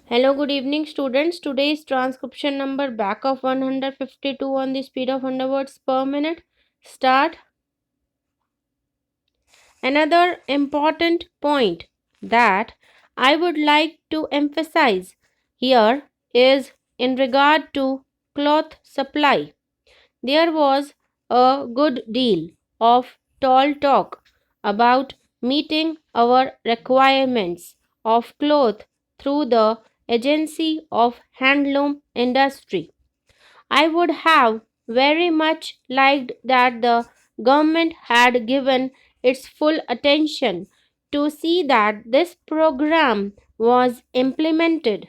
Hello, good evening, students. Today's transcription number back of 152 on the speed of 100 words per minute. Start. Another important point that I would like to emphasize here is in regard to cloth supply. There was a good deal of tall talk about meeting our requirements of cloth through the agency of handloom industry. I would have very much liked that the government had given its full attention to see that this program was implemented.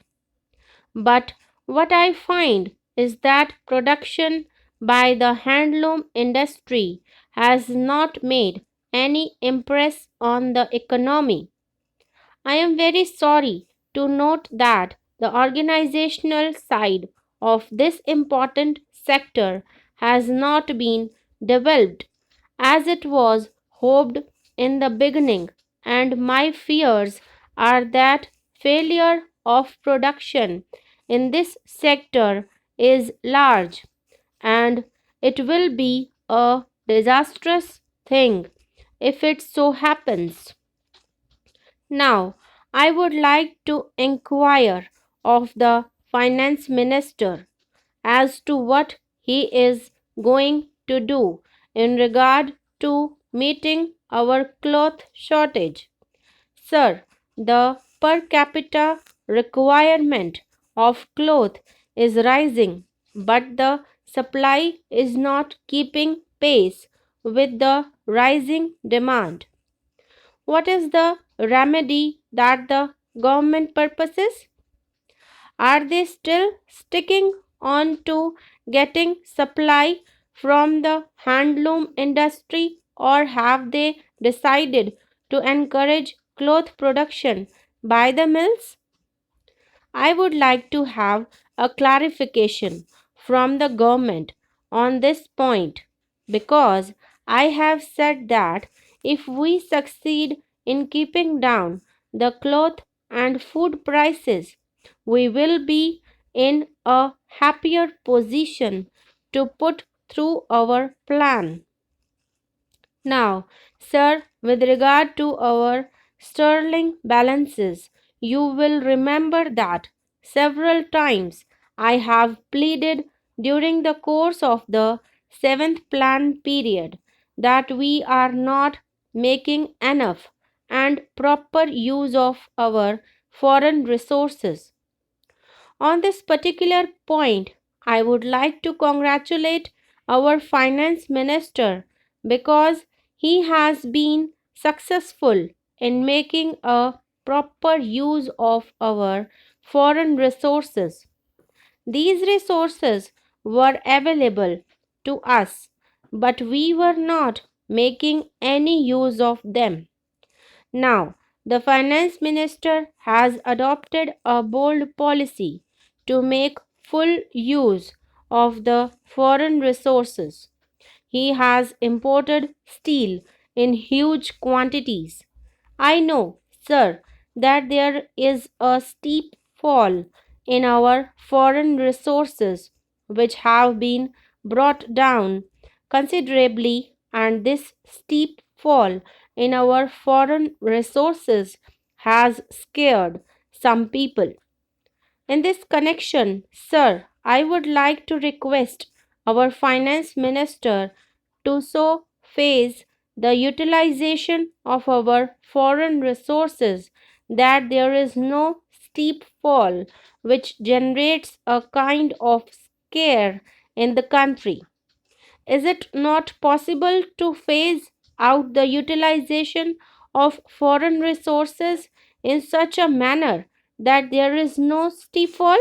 But what I find is that production by the handloom industry has not made any impress on the economy. I am very sorry to note that the organizational side of this important sector has not been developed as it was hoped in the beginning, and my fears are that failure of production in this sector is large and it will be a disastrous thing if it so happens. Now, I would like to inquire of the finance minister as to what he is going to do in regard to meeting our cloth shortage. Sir, the per capita requirement of cloth is rising, but the supply is not keeping pace with the rising demand. What is the remedy that the government purposes? Are they still sticking on to getting supply from the handloom industry, or have they decided to encourage cloth production by the mills? I would like to have a clarification from the government on this point because I have said that if we succeed in keeping down the cloth and food prices, we will be in a happier position to put through our plan. Now, sir, with regard to our sterling balances, you will remember that several times I have pleaded during the course of the seventh plan period that we are not making enough and proper use of our foreign resources. On this particular point, I would like to congratulate our finance minister because he has been successful in making a proper use of our foreign resources. These resources were available to us, but we were not making any use of them. Now, the finance minister has adopted a bold policy to make full use of the foreign resources. He has imported steel in huge quantities. I know, sir, that there is a steep fall in our foreign resources which have been brought down considerably, and this steep fall in our foreign resources has scared some people. In this connection, sir, I would like to request our finance minister to so phase the utilization of our foreign resources that there is no steep fall which generates a kind of scare in the country. Is it not possible to phase out the utilization of foreign resources in such a manner that there is no steep fall?